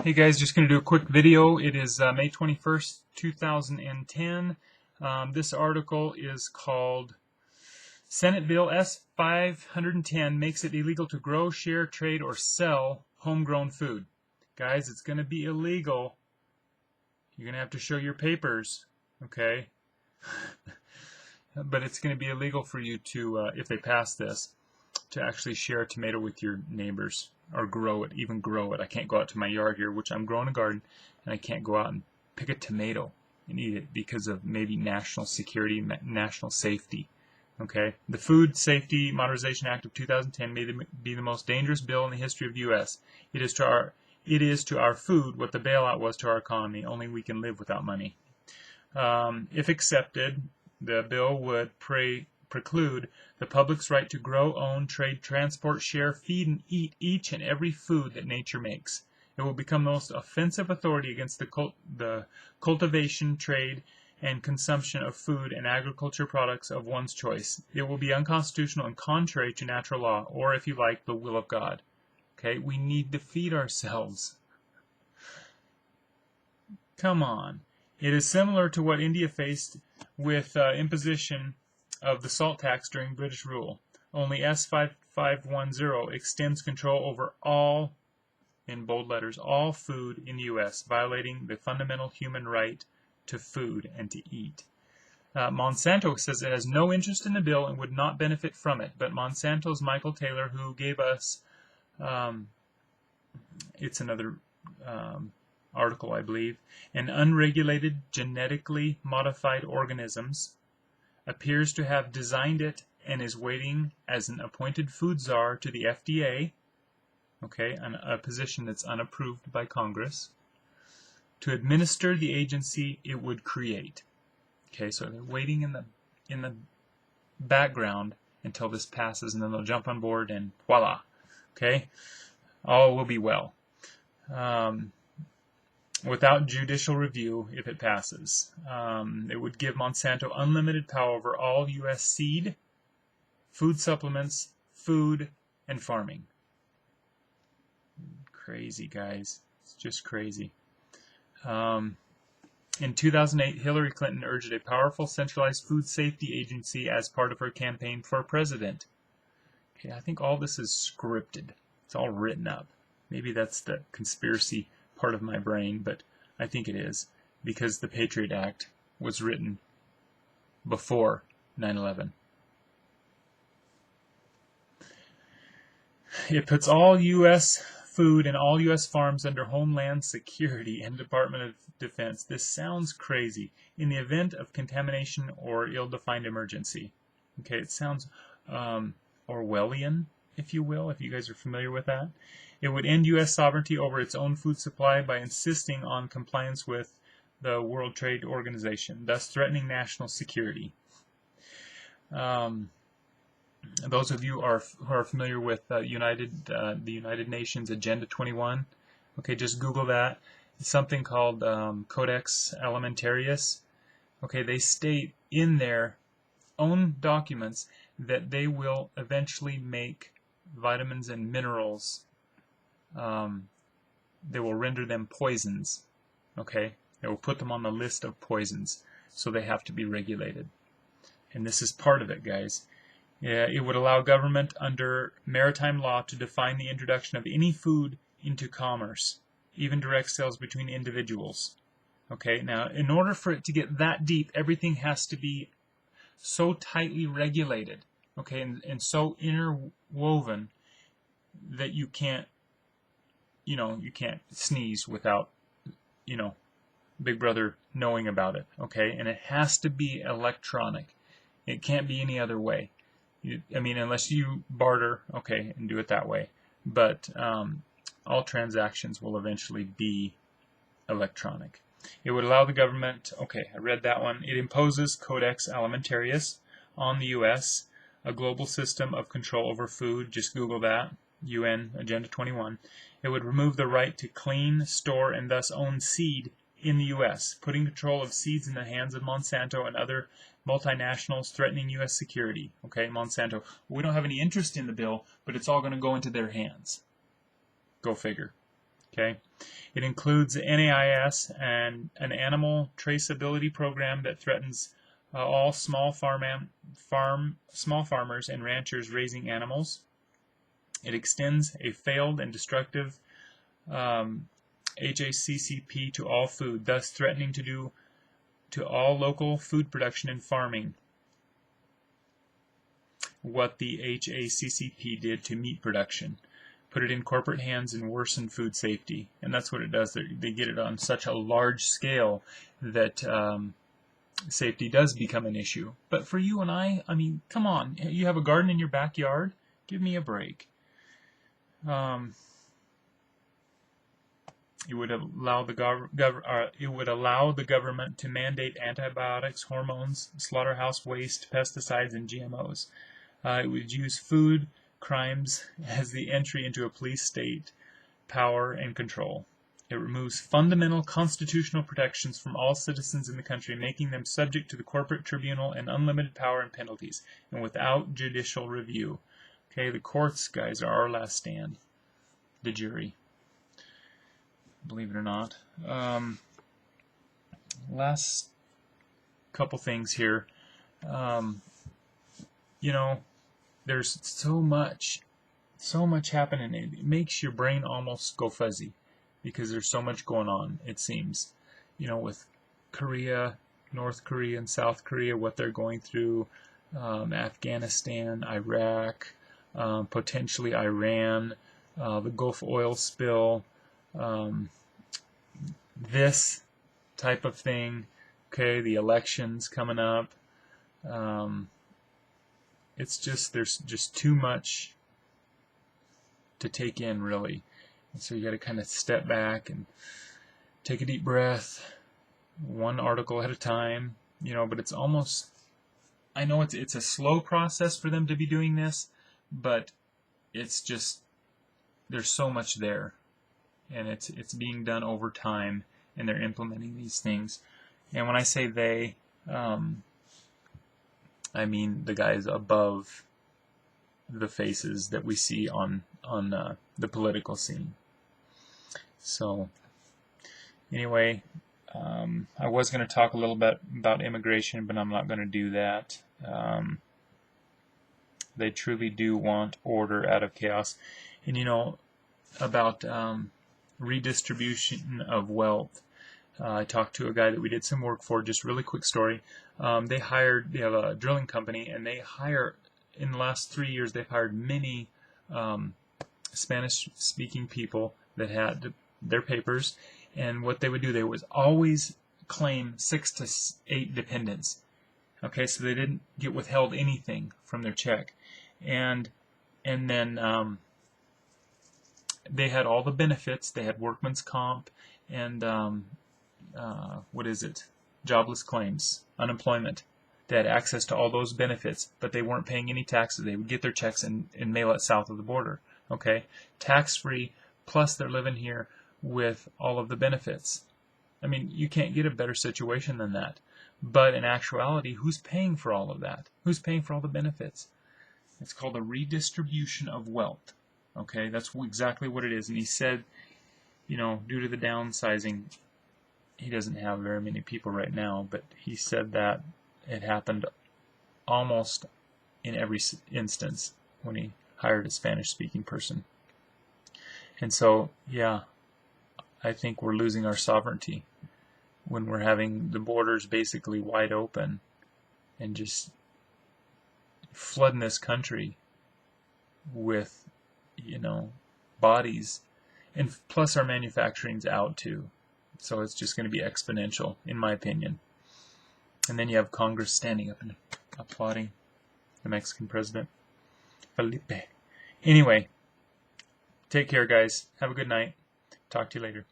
Hey guys, just going to do a quick video. It is May 21st, 2010. This article is called Senate Bill S-510 makes it illegal to grow, share, trade, or sell homegrown food. Guys, it's going to be illegal. You're going to have to show your papers, okay? But it's going to be illegal for you to, if they pass this, to actually share a tomato with your neighbors or grow it, even grow it. I can't go out to my yard here, which I'm growing a garden, and I can't go out and pick a tomato and eat it because of maybe national security, national safety. Okay, the Food Safety Modernization Act of 2010 may be the most dangerous bill in the history of the U.S. It is to our food what the bailout was to our economy. Only we can live without money. If accepted, the bill would preclude the public's right to grow, own, trade, transport, share, feed, and eat each and every food that nature makes. It will become the most offensive authority against the cultivation, trade, and consumption of food and agriculture products of one's choice. It will be unconstitutional and contrary to natural law, or if you like, the will of God. Okay, we need to feed ourselves. Come on. It is similar to what India faced with imposition of the salt tax during British rule. Only S-510 extends control over all, in bold letters, all food in the U.S., violating the fundamental human right to food and to eat. Monsanto says it has no interest in the bill and would not benefit from it, but Monsanto's Michael Taylor, who gave us, it's another article, I believe, and unregulated genetically modified organisms, appears to have designed it and is waiting as an appointed food czar to the FDA, okay, a position that's unapproved by Congress, to administer the agency it would create. Okay, so they're waiting in the background until this passes, and then they'll jump on board, and voila, okay, all will be well. Without judicial review, if it passes. It would give Monsanto unlimited power over all U.S. seed, food supplements, food, and farming. Crazy, guys. It's just crazy. In 2008, Hillary Clinton urged a powerful centralized food safety agency as part of her campaign for president. Okay, I think all this is scripted. It's all written up. Maybe that's the conspiracy part of my brain, but I think it is, because the Patriot Act was written before 9/11. It puts all U.S. food and all U.S. farms under Homeland Security and Department of Defense. This sounds crazy. In the event of contamination or ill-defined emergency. Okay, it sounds Orwellian, if you will, if you guys are familiar with that. It would end U.S. sovereignty over its own food supply by insisting on compliance with the World Trade Organization, thus threatening national security. Those of you who are familiar with the United Nations Agenda 21, okay, just Google that. It's something called Codex Alimentarius. Okay, they state in their own documents that they will eventually make vitamins and minerals, they will render them poisons. Okay, they will put them on the list of poisons, so they have to be regulated. And this is part of it, guys. It would allow government under maritime law to define the introduction of any food into commerce, even direct sales between individuals. Okay, now in order for it to get that deep, everything has to be so tightly regulated, okay, and so interwoven that you can't, you can't sneeze without, Big Brother knowing about it, okay, and it has to be electronic. It can't be any other way. Unless you barter, okay, and do it that way, but all transactions will eventually be electronic. It would allow the government, okay, I read that one. It imposes Codex Alimentarius on the U.S., a global system of control over food. Just Google that, UN Agenda 21. It would remove the right to clean, store, and thus own seed in the U.S., putting control of seeds in the hands of Monsanto and other multinationals threatening U.S. security. Okay, Monsanto, we don't have any interest in the bill, but it's all going to go into their hands. Go figure. Okay, it includes NAIS and an animal traceability program that threatens all small farmers and ranchers raising animals. It extends a failed and destructive HACCP to all food, thus threatening to do to all local food production and farming what the HACCP did to meat production. Put it in corporate hands and worsen food safety. And that's what it does. They get it on such a large scale that safety does become an issue. But for you and I mean, come on. You have a garden in your backyard? Give me a break. It would allow the government to mandate antibiotics, hormones, slaughterhouse waste, pesticides, and GMOs. It would use food crimes as the entry into a police state, power, and control. It removes fundamental constitutional protections from all citizens in the country, making them subject to the corporate tribunal and unlimited power and penalties, and without judicial review. Okay, the courts, guys, are our last stand. The jury. Believe it or not. Last couple things here. You know, there's so much happening. It makes your brain almost go fuzzy because there's so much going on, it seems. You know, with Korea, North Korea and South Korea, what they're going through, Afghanistan, Iraq, potentially Iran, the Gulf oil spill, this type of thing, okay, the elections coming up. It's just, there's just too much to take in, really. And so you got to kind of step back and take a deep breath, one article at a time, you know, but it's almost, I know it's a slow process for them to be doing this, but it's just, there's so much there, and it's being done over time, and they're implementing these things. And when I say they, I mean the guys above the faces that we see on the political scene. So anyway, I was going to talk a little bit about immigration, but I'm not going to do that. They truly do want order out of chaos. And you know, about redistribution of wealth. I talked to a guy that we did some work for, just really quick story. They have a drilling company, and they hire, in the last 3 years, they've hired many Spanish-speaking people that had their papers, and what they would do, they would always claim 6 to 8 dependents. Okay, so they didn't get withheld anything from their check. And then they had all the benefits. They had workman's comp and jobless claims, unemployment. They had access to all those benefits, but they weren't paying any taxes. They would get their checks and mail it south of the border. Okay, tax-free, plus they're living here with all of the benefits. I mean, you can't get a better situation than that. But in actuality, who's paying for all of that? Who's paying for all the benefits? It's called a redistribution of wealth. Okay, that's exactly what it is. And he said, you know, due to the downsizing, he doesn't have very many people right now, but he said that it happened almost in every instance when he hired a Spanish-speaking person. And so, yeah, I think we're losing our sovereignty when we're having the borders basically wide open and just flooding this country with, you know, bodies. And plus our manufacturing's out too. So it's just going to be exponential, in my opinion. And then you have Congress standing up and applauding the Mexican president, Felipe. Anyway, take care, guys. Have a good night. Talk to you later.